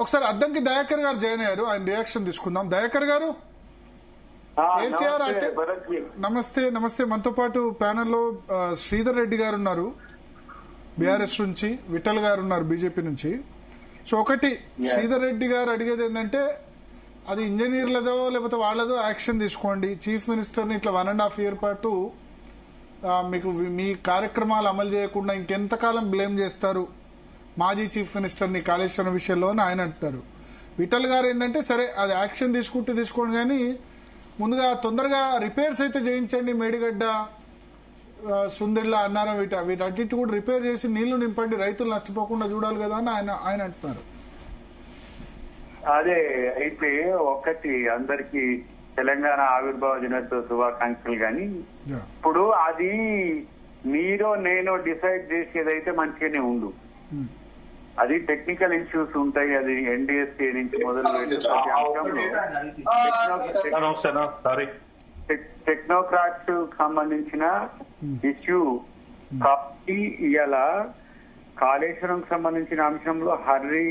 ఒకసారి అద్దంకి దయాకర్ గారు జాయిన్ అయ్యారు, ఆయన రియాక్షన్ తీసుకుందాం. దయాకర్ గారు, కేసీఆర్ నమస్తే. నమస్తే. మనతో పాటు ప్యానెల్లో శ్రీధర్ రెడ్డి గారు ఉన్నారు బీఆర్ఎస్ నుంచి, విఠల్ గారు ఉన్నారు బీజేపీ నుంచి. సో ఒకటి శ్రీధర్ రెడ్డి గారు అడిగేది ఏంటంటే, అది ఇంజనీర్లదో లేకపోతే వాళ్ళదో యాక్షన్ తీసుకోండి. చీఫ్ మినిస్టర్ని ఇట్లా 1.5 year పాటు మీకు మీ కార్యక్రమాలు అమలు చేయకుండా ఇంకెంతకాలం బ్లేమ్ చేస్తారు మాజీ చీఫ్ మినిస్టర్ని కాళేశ్వరం విషయంలో అని ఆయన అంటారు. విఠల్ గారు ఏంటంటే, సరే అది యాక్షన్ తీసుకోండి, కానీ ముందుగా తొందరగా రిపేర్స్ అయితే చేయించండి. మేడిగడ్డ, సుందిళ్ళ, అన్నారం, వీటన్నిటి కూడా రిపేర్ చేసి నీళ్లు నింపండి, రైతులు నష్టపోకుండా చూడాలి కదా అని ఆయన అంటున్నారు. అదే అయితే ఒకటి, అందరికి తెలంగాణ ఆవిర్భావ దినోత్సవ శుభాకాంక్షలు. కానీ ఇప్పుడు అది మీరో నేనో డిసైడ్ చేసేదైతే మంచిగానే ఉండు. అది టెక్నికల్ ఇష్యూస్ ఉంటాయి. అది ఎన్డీఎస్సీ నుంచి మొదలు టెక్నోక్రాట్స్ సంబంధించిన ఇష్యూ. కాబట్టి ఇలా కాళేశ్వరం సంబంధించిన అంశంలో హర్రీ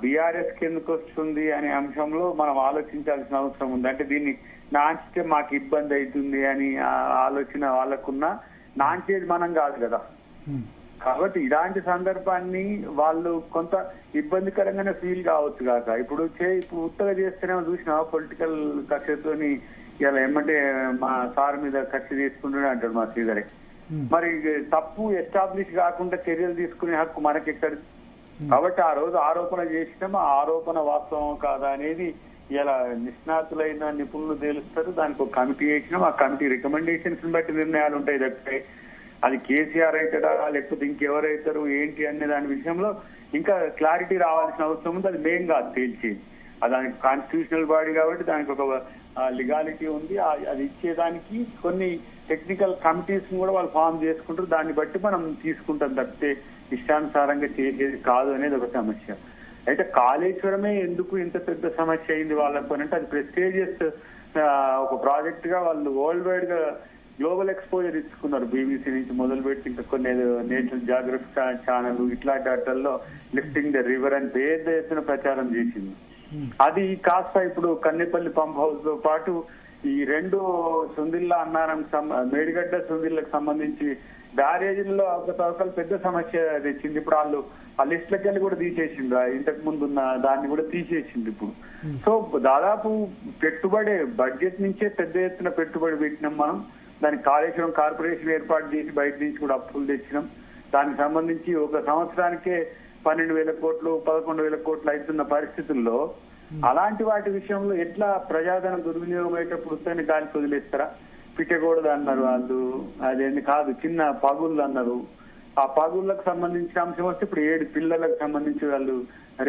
బీఆర్ఎస్ కిందకు వస్తుంది అనే అంశంలో మనం ఆలోచించాల్సిన అవసరం ఉంది. అంటే దీన్ని నాంచితే మాకు ఇబ్బంది అవుతుంది అని ఆలోచన వాళ్ళకున్న, నాంచేది మనం కాదు కదా. కాబట్టి ఇలాంటి సందర్భాన్ని వాళ్ళు కొంత ఇబ్బందికరంగానే ఫీల్ కావచ్చు కాక. ఇప్పుడు ఉత్తగా చేస్తేనే చూసినా పొలిటికల్ కక్షతోని ఇలా ఏమంటే మా సార్ మీద కక్ష తీసుకుంటూనే అంటాడు మా శ్రీధరే. మరి తప్పు ఎస్టాబ్లిష్ కాకుండా చర్యలు తీసుకునే హక్కు మనకెక్కడి. కాబట్టి ఆ రోజు ఆరోపణ చేసినాం, ఆ ఆరోపణ వాస్తవం కాదా అనేది ఇలా నిష్ణాతులైన నిపుణులు తేలుస్తారు. దానికి ఒక కమిటీ వేసినాం, ఆ కమిటీ రికమెండేషన్స్ బట్టి నిర్ణయాలు ఉంటాయి తప్పితే అది కేసీఆర్ అవుతాడా లేకపోతే ఇంకెవరైతారు ఏంటి అనే దాని విషయంలో ఇంకా క్లారిటీ రావాల్సిన అవసరం ఉంది. అది మేం కాదు తేల్చేది, దానికి కాన్స్టిట్యూషనల్ బాడీ కాబట్టి దానికి ఒక లీగాలిటీ ఉంది. అది ఇచ్చేదానికి కొన్ని టెక్నికల్ కమిటీస్ కూడా వాళ్ళు ఫామ్ చేసుకుంటారు. దాన్ని బట్టి మనం తీసుకుంటాం తప్పితే ఇష్టానుసారంగా చేసేది కాదు అనేది ఒక సమస్య. అయితే కాళేశ్వరమే ఎందుకు ఇంత పెద్ద సమస్య అయింది వాళ్ళకు అంటే, అది ప్రెస్టీజియస్ ఒక ప్రాజెక్ట్ గా వాళ్ళు వరల్డ్ వైడ్ గా గ్లోబల్ ఎక్స్పోజర్ ఇచ్చుకున్నారు. బీబీసీ నుంచి మొదలు పెట్టి ఇంకా కొన్ని నేషనల్ జాగ్రఫిక్ ఛానల్ ఇట్లాంటి వాటిల్లో లిఫ్టింగ్ ద రివర్ అని పెద్ద ఎత్తున ప్రచారం చేసింది. అది కాస్త ఇప్పుడు కన్నెపల్లి పంప్ హౌస్ తో పాటు ఈ రెండు సుందిళ్ళ, అన్నారం, మేడిగడ్డ, సుందిళ్ళకు సంబంధించి బ్యారేజీల్లో అవకతవకలు పెద్ద సమస్య తెచ్చింది. ఇప్పుడు వాళ్ళు ఆ లిస్టులకి వెళ్ళి కూడా తీసేసిండు, ఇంతకు ముందు ఉన్న దాన్ని కూడా తీసేసింది ఇప్పుడు. సో దాదాపు పెట్టుబడి బడ్జెట్ నుంచే పెద్ద ఎత్తున పెట్టుబడి పెట్టినాం మనం. దానికి కాళేశ్వరం కార్పొరేషన్ ఏర్పాటు చేసి బయట నుంచి కూడా అప్పులు తెచ్చినాం. దానికి సంబంధించి ఒక సంవత్సరానికే 12,000 కోట్లు 11,000 కోట్లు అవుతున్న పరిస్థితుల్లో అలాంటి వాటి విషయంలో ఎట్లా ప్రజాధనం దుర్వినియోగం అయ్యేటప్పుడు గాలికి వదిలేస్తారా? పిట్టకూడదు అన్నారు వాళ్ళు, అదేంటి కాదు చిన్న పగుళ్ళు అన్నారు. ఆ పగుళ్ళకు సంబంధించిన అంశం వస్తే ఇప్పుడు 7 పిల్లలకు సంబంధించి వాళ్ళు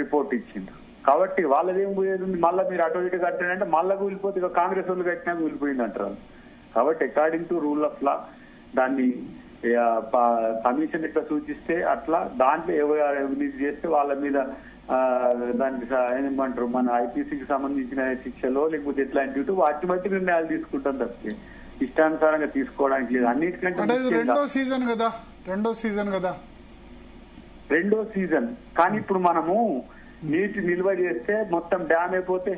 రిపోర్ట్ ఇచ్చిండ్రు. కాబట్టి వాళ్ళదేం పోయేది ఉంది, మళ్ళీ మీరు అటు ఇటు కట్టారంటే మళ్ళీ కూలిపోతే ఇక కాంగ్రెస్ వాళ్ళు కట్టినా కూలిపోయింది అంటారు. కాబట్టి according to rule of law దాన్ని కమిషన్ ఇట్లా సూచిస్తే అట్లా దాంట్లో ఎవరు అవినీతి చేస్తే వాళ్ళ మీద దానికి ఏమంటారు మన ఐపీసీకి సంబంధించిన శిక్షలో లేకపోతే ఎట్లాంటి వాటి బట్టి నిర్ణయాలు తీసుకుంటాం తప్పితే ఇష్టానుసారంగా తీసుకోవడానికి లేదు. అన్నిటికంటే రెండో సీజన్ కానీ ఇప్పుడు మనము నీటి నిల్వ చేస్తే మొత్తం డ్యామ్ అయిపోతే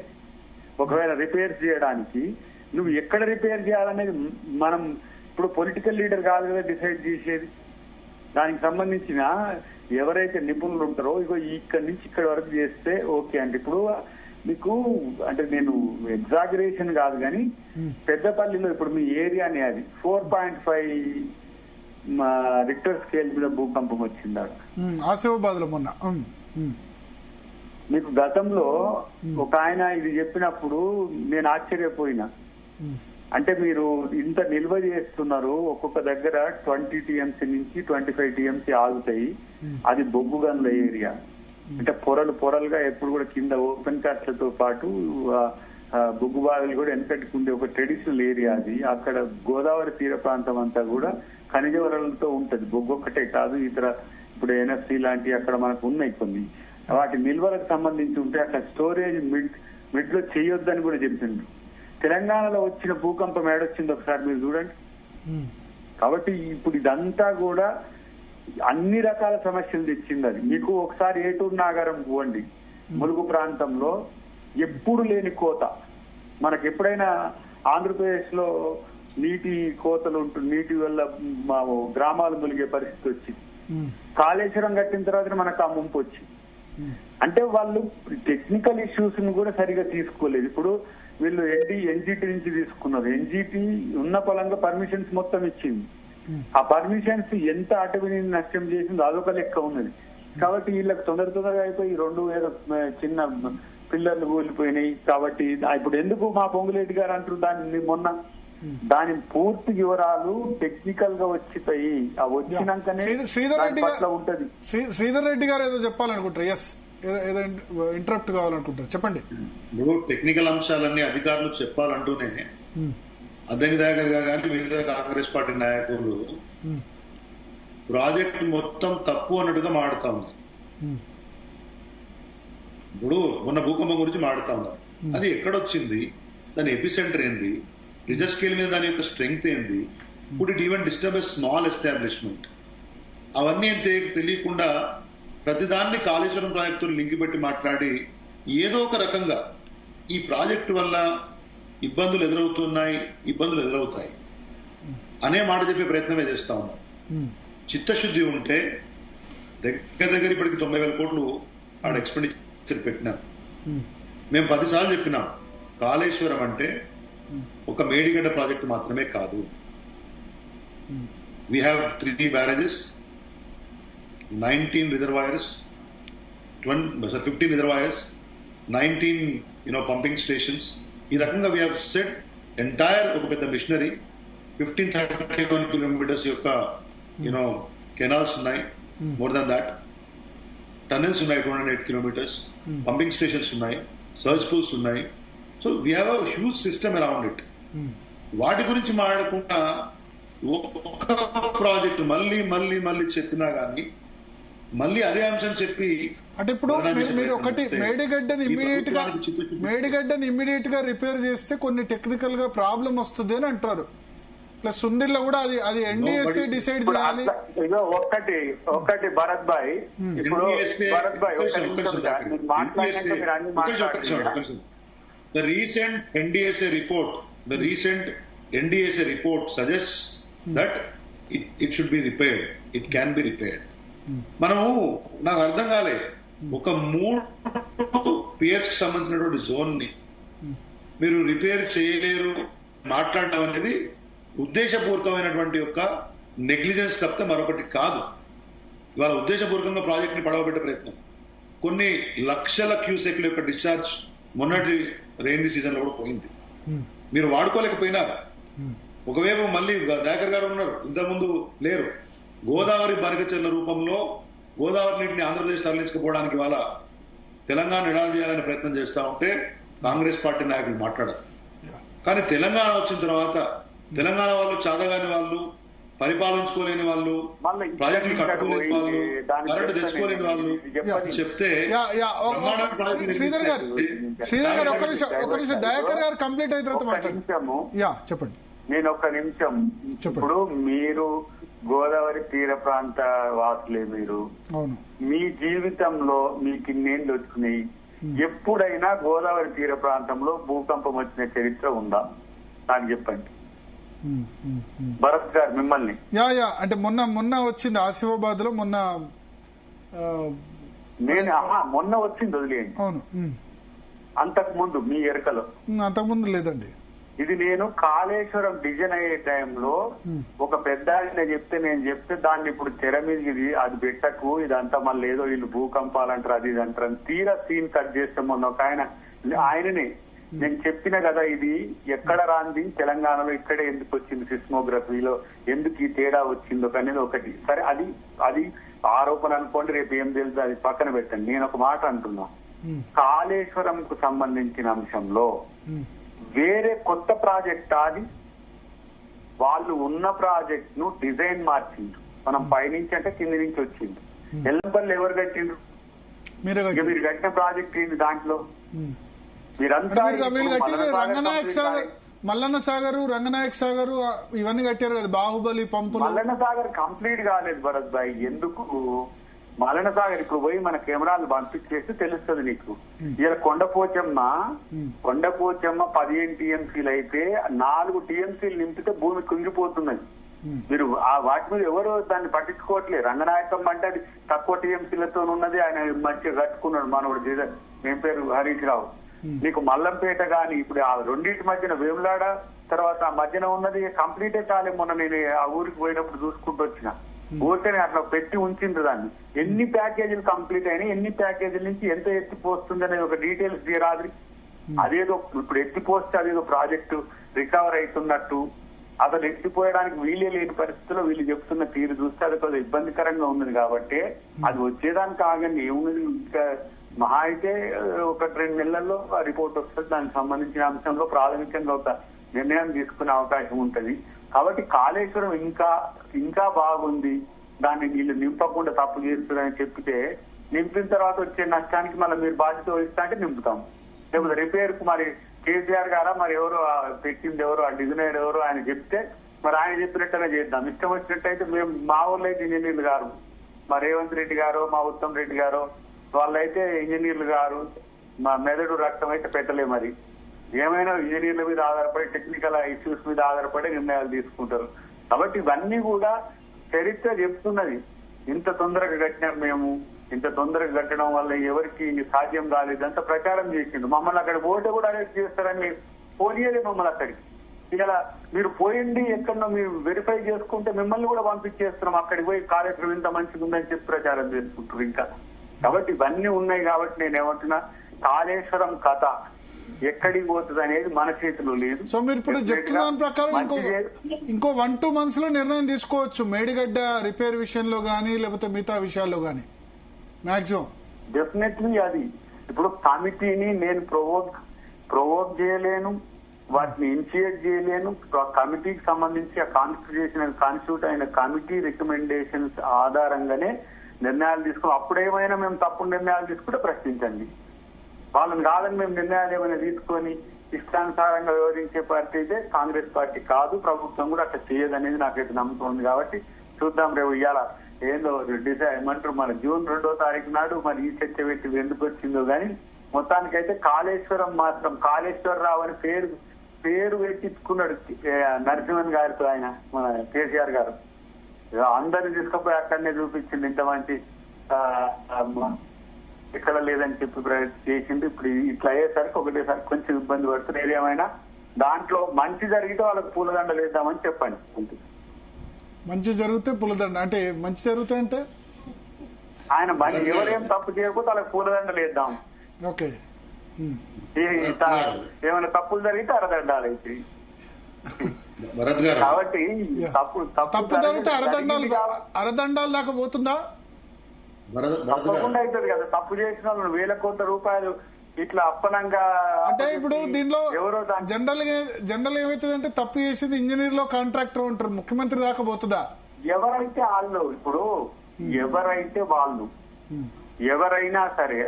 ఒకవేళ రిపేర్ చేయడానికి నువ్వు ఎక్కడ రిపేర్ చేయాలనేది మనం ఇప్పుడు పొలిటికల్ లీడర్ కాదు కదా డిసైడ్ చేసేది. దానికి సంబంధించిన ఎవరైతే నిపుణులు ఉంటారో ఇగో ఇక్కడి నుంచి ఇక్కడ వరకు చేస్తే ఓకే అంటే. ఇప్పుడు మీకు అంటే నేను ఎగ్జాగరేషన్ కాదు కానీ పెద్దపల్లిలో ఇప్పుడు మీ ఏరియానే అది 4.5 రిక్టర్ స్కేల్ మీద భూకంపం వచ్చింది. ఆసిఫాబాద్ లో మొన్న మీకు గతంలో ఒక ఆయన ఇది చెప్పినప్పుడు నేను ఆశ్చర్యపోయినా. అంటే మీరు ఇంత నిల్వ చేస్తున్నారు, ఒక్కొక్క దగ్గర 20 TMC నుంచి 25 TMC ఆగుతాయి. అది బొగ్గు గనుల ఏరియా, అంటే పొరలుగా ఎప్పుడు కూడా కింద ఓపెన్ కాస్ట్లతో పాటు బొగ్గు బావిలు కూడా వెనకట్టుకుండే ఒక ట్రెడిషనల్ ఏరియా అది. అక్కడ గోదావరి తీర ప్రాంతం అంతా కూడా ఖనిజ వనరులతో ఉంటది. బొగ్గు ఒక్కటే కాదు, ఇతర ఇప్పుడు ఎన్ఎఫ్సి లాంటి అక్కడ మనకు ఉన్నాయి కొన్ని. వాటి నిల్వలకు సంబంధించి ఉంటే అక్కడ స్టోరేజ్ మిడ్ లో చేయొద్దని కూడా చెప్పింది. తెలంగాణలో వచ్చిన భూకంపం ఏడొచ్చింది ఒకసారి మీరు చూడండి. కాబట్టి ఇప్పుడు ఇదంతా కూడా అన్ని రకాల సమస్యలు తెచ్చింది అది. మీకు ఒకసారి ఏటూరు నాగారం పోండి, ములుగు ప్రాంతంలో ఎప్పుడు లేని కోత. మనకి ఎప్పుడైనా ఆంధ్రప్రదేశ్ లో నీటి కోతలు ఉంటుంది, నీటి వల్ల మా గ్రామాలు ములిగే పరిస్థితి వచ్చింది. కాళేశ్వరం కట్టిన తర్వాత మనకు ఆ ముంపు వచ్చింది. అంటే వాళ్ళు టెక్నికల్ ఇష్యూస్ ను కూడా సరిగా తీసుకోలేదు. ఇప్పుడు వీళ్ళు ఎన్జిటి నుంచి తీసుకున్నారు. ఎన్జిటి ఉన్న పొలంగా పర్మిషన్స్ మొత్తం ఇచ్చింది. ఆ పర్మిషన్స్ ఎంత అటవీని నష్టం చేసిందో అదొక లెక్క ఉన్నది. కాబట్టి వీళ్ళకి తొందరగా అయిపోయి 2 ఏదో చిన్న పిల్లర్లు కూలిపోయినాయి. కాబట్టి ఇప్పుడు ఎందుకు మా పొంగులేటి గారు అంటారు దాన్ని మొన్న దాని పూర్తి వివరాలు టెక్నికల్ గా వచ్చిపోయి ఆ వచ్చినాకనే ఉంటది. శ్రీధర్ రెడ్డి గారు ఏదో చెప్పాలనుకుంటారు. ఎస్, ఏదో ఇంటరప్ట్ కావాలనుకుంటారు, చెప్పండి. టెక్నికల్ అంశాలన్నీ అధికారులకు చెప్పాలంటూనే అద్దంకి దయాకర్ గారు కానీ మిగతా కాంగ్రెస్ పార్టీ నాయకులు ప్రాజెక్ట్ మొత్తం తప్పు అన్నట్టుగా మాడుతా ఉన్నారు. ఇప్పుడు మొన్న భూకంపం గురించి మాడుతా ఉన్నారు. అది ఎక్కడొచ్చింది, దాని ఎపిసెంటర్ ఏంది, రిజర్ స్కేల్ మీద దాని యొక్క స్ట్రెంగ్త్ ఏంది, could it even disturb a small establishment, అవన్నీ తెలియకుండా ప్రతిదాన్ని కాళేశ్వరం ప్రాజెక్టులు లింక్ పెట్టి మాట్లాడి ఏదో ఒక రకంగా ఈ ప్రాజెక్టు వల్ల ఇబ్బందులు ఎదురవుతాయి అనే మాట చెప్పే ప్రయత్నమే చేస్తా ఉన్నారు. చిత్తశుద్ధి ఉంటే దగ్గర ఇప్పటికి 90,000 కోట్లు ఆడ ఎక్స్పెండిచర్ పెట్టినాం. మేము 10 సార్లు చెప్పినాం, కాళేశ్వరం అంటే ఒక మేడిగడ్డ ప్రాజెక్టు మాత్రమే కాదు. We have 3 barrages, 19 reservoirs, 15 reservoirs, 19 pumping stations. ఈ రకంగా వీ హ్యావ్ సెట్ ఎంటైర్ ఒక పెద్ద మిషనరీ. 1531 కిలోమీటర్స్ యొక్క కెనాల్స్ ఉన్నాయి, మోర్ దాన్ దాట్. టనెల్స్ ఉన్నాయి 208 కిలోమీటర్స్, పంపింగ్ స్టేషన్స్ ఉన్నాయి, సర్చ్ పూల్స్ ఉన్నాయి. So we have a huge system around it. వాటి గురించి మాట్లాడకుండా ఒక ప్రాజెక్ట్ మళ్ళీ చెప్పినా కానీ మళ్ళీ అదే అంశం చెప్పి అంటే ఇప్పుడు మీరు ఒకటి మేడిగడ్డని ఇమ్మీడియట్ గా రిపేర్ చేస్తే కొన్ని టెక్నికల్ గా ప్రాబ్లం వస్తుంది అని అంటారు. ప్లస్ సుందిర్లో కూడా అది ఎన్డీఎస్ఏ డిసైడ్ చేయాలి. ఒకటి భరత్ భాయ్, ఇప్పుడు భరత్ భాయ్ The recent NDSA report suggests that it should be repaired. It can be repaired. మనము నాకు అర్థం కాలే, ఒక 3 పిఎస్ కి సంబంధించినటువంటి జోన్ ని మీరు రిపేర్ చేయలేరు మాట్లాడటం అనేది ఉద్దేశపూర్వకమైనటువంటి యొక్క నెగ్లిజెన్స్ తప్పితే మరొకటి కాదు. ఇవాళ ఉద్దేశపూర్వకంగా ప్రాజెక్ట్ ని పడవబెట్టే ప్రయత్నం. కొన్ని లక్షల క్యూసెక్ల యొక్క డిశ్చార్జ్ మొన్నటి రెయినీ సీజన్ లో కూడా పోయింది. మీరు వాడుకోలేకపోయినారు. ఒకవైపు మళ్ళీ దయాకర్ గారు ఉన్నారు, ఇంతకుముందు లేరు. గోదావరి బనకచెర్ల రూపంలో గోదావరి నీటిని ఆంధ్రప్రదేశ్ తరలించకపోవడానికి వాళ్ళ తెలంగాణ ఎడారి చేయాలనే ప్రయత్నం చేస్తా ఉంటే కాంగ్రెస్ పార్టీ నాయకులు మాట్లాడారు. కానీ తెలంగాణ వచ్చిన తర్వాత తెలంగాణ వాళ్ళు చాదగాని వాళ్ళు, పరిపాలించుకోలేని వాళ్ళు, ప్రాజెక్టులు కట్టుకోలేని వాళ్ళు, కరెంటు తెచ్చుకోలేని వాళ్ళు చెప్తే శ్రీధర్ గారు ఒక నిమిషం దయాకర్ గారు కంప్లీట్ అయిన తర్వాత చెప్పండి. నేను ఒక్క నిమిషం. ఇప్పుడు మీరు గోదావరి తీర ప్రాంత వాసులే, మీరు మీ జీవితంలో మీకు ఇన్నేళ్ళు వచ్చినాయి, ఎప్పుడైనా గోదావరి తీర ప్రాంతంలో భూకంపం వచ్చిన చరిత్ర ఉందా? నాకు చెప్పండి భరత్ గారు, మిమ్మల్ని. అంటే మొన్న వచ్చింది ఆసిఫాబాద్ లో, మొన్న వచ్చింది వదిలేయండి. అవును, అంతకు ముందు మీ ఎరకలో? అంతకుముందు లేదండి. ఇది నేను కాళేశ్వరం డిజైన్ అయ్యే టైంలో ఒక పెద్ద ఆయన నేను చెప్తే దాన్ని ఇప్పుడు తెర మీద అది పెట్టకు, ఇదంతా మళ్ళీ ఏదో వీళ్ళు భూకంపాలంటారు, అది ఇది అంటారు. తీరా సీన్ కట్ చేస్తే మొన్న ఒక ఆయననే నేను చెప్పిన కదా, ఇది ఎక్కడ రాంది తెలంగాణలో ఇక్కడే ఎందుకు వచ్చింది, సిస్మోగ్రఫీలో ఎందుకు ఈ తేడా వచ్చిందో అనేది ఒకటి. సరే, అది ఆరోపణ అనుకోండి, రేపు ఏం తెలుసు అది పక్కన పెట్టండి. నేను ఒక మాట అంటున్నా, కాళేశ్వరం కు సంబంధించిన అంశంలో వేరే కొత్త ప్రాజెక్ట్ అది వాళ్ళు ఉన్న ప్రాజెక్ట్ ను డిజైన్ మార్చిండ్రు. మనం పైనుంచి అంటే కింది నుంచి వచ్చింది. ఎల్లంపల్లి ఎవరు కట్టిండ్రు? మీరు కట్టిన ప్రాజెక్ట్ ఏంటి? దాంట్లో మీరంతా మల్లన్న సాగర్, రంగనాయక్ సాగర్ ఇవన్నీ కట్టారు కదా, బాహుబలి పంపులు. మల్లన్న సాగర్ కంప్లీట్ కాలేదు భరత్ భాయ్. ఎందుకు మల్లన్న సాగర్ ఇప్పుడు పోయి మన కెమెరాలు పంపించేసి తెలుస్తుంది నీకు. ఇలా కొండపోచమ్మ 15 టీఎంసీలు అయితే 4 టీఎంసీలు నింపితే భూమి కుంగిపోతున్నది. మీరు ఆ వాటి మీద ఎవరు దాన్ని పట్టించుకోవట్లేదు. రంగనాయకమ్మ అంటే అది తక్కువ టీఎంసీలతో ఉన్నది, ఆయన మంచిగా కట్టుకున్నాడు మనోడు, ఏం పేరు హరీష్ రావు. నీకు మల్లంపేట గాని ఇప్పుడు ఆ రెండింటి మధ్యన వేములాడ తర్వాత ఆ మధ్యన ఉన్నది కంప్లీటే కాలే. మొన్న నేను ఆ ఊరికి పోయినప్పుడు చూసుకుంటూ వచ్చిన ఊరికనే అట్లా పెట్టి ఉంచింది దాన్ని. ఎన్ని ప్యాకేజీలు కంప్లీట్ అయినాయి, ఎన్ని ప్యాకేజీల నుంచి ఎంత ఎత్తిపోస్తుంది అనేది ఒక డీటెయిల్స్ తీరాది. అదేదో ఇప్పుడు ఎత్తిపోస్తే అదేదో ప్రాజెక్టు రికవర్ అవుతున్నట్టు, అసలు ఎత్తిపోయడానికి వీలే లేని పరిస్థితుల్లో వీళ్ళు చెప్తున్న తీరు చూస్తే అది కొద్దిగా ఇబ్బందికరంగా ఉన్నది. కాబట్టి అది వచ్చేదానికి ఆగండి, ఏమున్నది ఇంకా మహా అయితే 1-2 నెలల్లో ఆ రిపోర్ట్ వస్తుంది. దానికి సంబంధించిన అంశంలో ప్రాథమికంగా ఒక నిర్ణయం తీసుకునే అవకాశం ఉంటది. కాబట్టి కాళేశ్వరం ఇంకా బాగుంది, దాన్ని వీళ్ళు నింపకుండా తప్పు చేస్తున్నారని చెప్పితే నింపిన తర్వాత వచ్చే నష్టానికి మళ్ళీ మీరు బాధ్యత వహిస్తా అంటే నింపుతాం. లేకపోతే రిపేర్ కు మరి కేసీఆర్ గారా మరి ఎవరు పెట్టింది ఎవరు, ఆ డిజైనర్ ఎవరు ఆయన చెప్తే మరి ఆయన చెప్పినట్టుగా చేద్దాం. ఇష్టం వచ్చినట్టయితే మేము మా ఊళ్ళో అయితే ఇంజనీర్లు గారు, మా రేవంత్ రెడ్డి గారు, మా ఉత్తమ్ రెడ్డి గారు వాళ్ళైతే ఇంజనీర్లు గారు, మా మెదడు రక్తం అయితే పెట్టలే. మరి ఏమైనా ఇంజనీర్ల మీద ఆధారపడి టెక్నికల్ ఇష్యూస్ మీద ఆధారపడి నిర్ణయాలు తీసుకుంటారు. కాబట్టి ఇవన్నీ కూడా చరిత్ర చెప్తున్నది. ఇంత తొందరగా కట్టినాం మేము, ఇంత తొందరగా కట్టడం వల్ల ఎవరికి సాధ్యం కాలేదు అంత ప్రచారం చేసిండు. మమ్మల్ని అక్కడ ఓటు కూడా అరెస్ట్ చేస్తారని పోనీయలే మమ్మల్ని అక్కడికి. ఇలా మీరు పోయింది ఎక్కడో మీరు వెరిఫై చేసుకుంటే మిమ్మల్ని కూడా పంపించేస్తున్నాం అక్కడికి పోయి కాళేశ్వరం ఇంత మంచిగా ఉందని చెప్పి ప్రచారం చేసుకుంటారు ఇంకా. కాబట్టి ఇవన్నీ ఉన్నాయి. కాబట్టి నేను ఏమంటున్నా, కాళేశ్వరం కథ ఎక్కడికి పోతుంది అనేది మన చేతిలో లేదు. సో మీరు ఇప్పుడు చెప్తున్న ప్రకారం ఇంకో 1-2 months లో నిర్ణయం తీసుకోవచ్చు మేడిగడ్డ రిపేర్ విషయంలో గానీ లేకపోతే మిగతా విషయాల్లో గానీ మాక్సిమం. డెఫినెట్లీ అది ఇప్పుడు కమిటీని నేను ప్రొవోక్ చేయలేను, వాటిని ఇనిషియేట్ చేయలేను. కమిటీకి సంబంధించి ఆ కాన్స్టిట్యూట్ అయిన కమిటీ రికమెండేషన్స్ ఆధారంగానే నిర్ణయాలు తీసుకుని అప్పుడేమైనా మేము తప్పుడు నిర్ణయాలు తీసుకుంటే ప్రశ్నించండి. వాళ్ళని కాదని మేము నిర్ణయాలు ఏమైనా తీసుకొని ఇష్టానుసారంగా వివరించే పార్టీ అయితే కాంగ్రెస్ పార్టీ కాదు, ప్రభుత్వం కూడా అట్లా చేయదనేది నాకైతే నమ్మకం ఉంది. కాబట్టి చూద్దాం రేపు ఇవాళ ఏందో ఏమంటారు మన June 2వ తారీఖు నాడు మరి ఈ చర్చ పెట్టి ఎందుకు వచ్చిందో గానీ మొత్తానికైతే కాళేశ్వరం మాత్రం కాళేశ్వరరావు అని పేరు పెట్టించుకున్నాడు నరసింహన్ గారితో ఆయన మన కేసీఆర్ గారు. అందరిని తీసుకుపోయి అక్కడనే చూపించింది ఇంత మంచి ఇక్కడ లేదని చెప్పి చేసింది. ఇప్పుడు ఇట్లా అయ్యేసరికి ఒకటేసారి కొంచెం ఇబ్బంది పడుతుంది. ఏదేమైనా దాంట్లో మంచి జరిగితే వాళ్ళకి పూలదండ వేద్దామని చెప్పండి. మంచి జరిగితే పూలదండ అంటే మంచి జరుగుతాయి అంటే ఆయన ఎవరేం తప్పు చేయకపోతే వాళ్ళకి పూలదండలు వేద్దాం. ఓకే, ఏమైనా తప్పులు జరిగితే అరదండాలు అయితే. కాబట్టి తప్పు జరిగితే అరదండాలు దాకా పోతుందా? తప్పకుండా అవుతుంది కదా. తప్పు చేసిన వాళ్ళు 1,000 కోట్ల రూపాయలు ఇట్లా అప్పనంగా అంటే ఇప్పుడు దీనిలో జనరల్ ఏమైతుందంటే తప్పు చేసింది ఇంజనీర్ లో కాంట్రాక్టర్ ఉంటారు, ముఖ్యమంత్రి దాకా పోతుందా? ఎవరైతే వాళ్ళు ఇప్పుడు ఎవరైనా సరే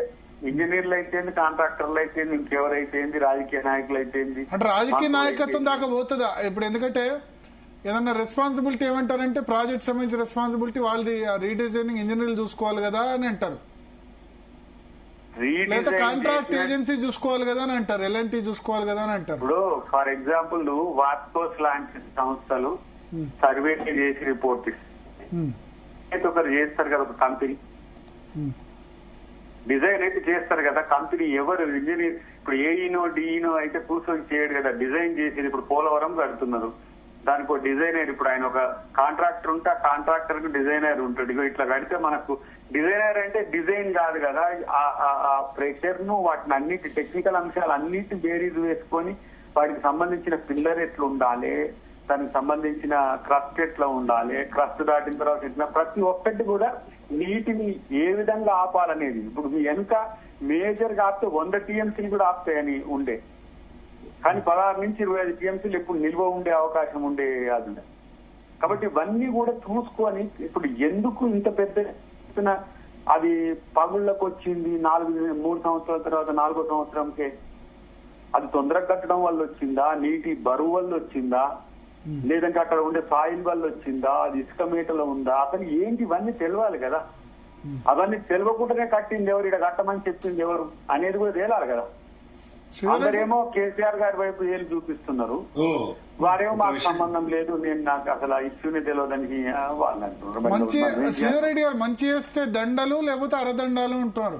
ఇంజనీర్లు అయితే కాంట్రాక్టర్లు అయితే ఇంకెవరైతే రాజకీయ నాయకులు అయితే అంటే రాజకీయ నాయకత్వం దాకా పోతుందా? ఇప్పుడు ఎందుకంటే ఏదన్నా రెస్పాన్సిబిలిటీ ఏమంటారంటే ప్రాజెక్ట్ సంబంధించిన రెస్పాన్సిబిలిటీ వాళ్ళది, రీడిజైనింగ్ ఇంజనీర్లు చూసుకోవాలి కదా అని అంటారు, లేదా కాంట్రాక్ట్ ఏజెన్సీ చూసుకోవాలి కదా అని అంటారు, ఎల్ఎన్టీ చూసుకోవాలి కదా అని అంటారు. ఇప్పుడు ఫర్ ఎగ్జాంపుల్ వాట్కోస్ లాంటి సంస్థలు సర్వే చేసి రిపోర్ట్ ఇస్తారు, ఒకరు చేస్తారు కదా, ఒక కంపెనీ డిజైన్ అయితే చేస్తారు కదా. కంపెనీ ఎవరు ఇంజనీర్ ఇప్పుడు ఏఈనో డిఈనో అయితే కూర్చొని చేయడు కదా, డిజైన్ చేసేది. ఇప్పుడు పోలవరం కడుతున్నారు, దానికి ఒక డిజైనర్, ఇప్పుడు ఆయన ఒక కాంట్రాక్టర్ ఉంటే ఆ కాంట్రాక్టర్ కు డిజైనర్ ఉంటాడు. ఇట్లా కడితే మనకు డిజైనర్ అంటే డిజైన్ కాదు కదా, ఆ ప్రెషర్ ను వాటిని అన్నిటి టెక్నికల్ అంశాలు అన్నిటి బేరీజ్ వేసుకొని వాటికి సంబంధించిన పిల్లర్ ఎట్లా ఉండాలి, దానికి సంబంధించిన క్రస్ట్ ఎట్లా ఉండాలి, క్రస్ట్ దాటిన తర్వాత ఎట్లా ప్రతి ఒక్కటి కూడా నీటిని ఏ విధంగా ఆపాలనేది. ఇప్పుడు మీ వెనుక మేజర్ గా ఆపితే 100 టీఎంసీలు కూడా ఆపుతాయని ఉండే, కానీ 16 నుంచి 25 టీఎంసీలు ఎప్పుడు నిల్వ ఉండే అవకాశం ఉండే అది. కాబట్టి ఇవన్నీ కూడా చూసుకొని ఇప్పుడు ఎందుకు ఇంత పెద్ద అది పగుళ్ళకు వచ్చింది 3 సంవత్సరాల తర్వాత 4వ సంవత్సరంకే అది తొందరగా కట్టడం వల్ల వచ్చిందా, నీటి బరువు వల్ల వచ్చిందా, లేదంటే అక్కడ ఉండే సాయిల్ వల్ల వచ్చిందా, అది ఇసుక మీటలో ఉందా, అసలు ఏంటి ఇవన్నీ తెలియాలి కదా. అవన్నీ తెలియకుండానే కట్టింది ఎవరు, ఇక్కడ కట్టమని చెప్పింది ఎవరు అనేది కూడా తేలాలి కదా. అందరేమో కేసీఆర్ గారి వైపు ఏళ్ళు చూపిస్తున్నారు, వారేమో మాకు సంబంధం లేదు, నాకు అసలు ఆ ఇష్యూనే తెలియదని వాళ్ళు అంటున్నారు. శ్రీధర్ రెడ్డి గారు మంచి చేస్తే దండలు లేకపోతే అరదండాలు అంటున్నారు.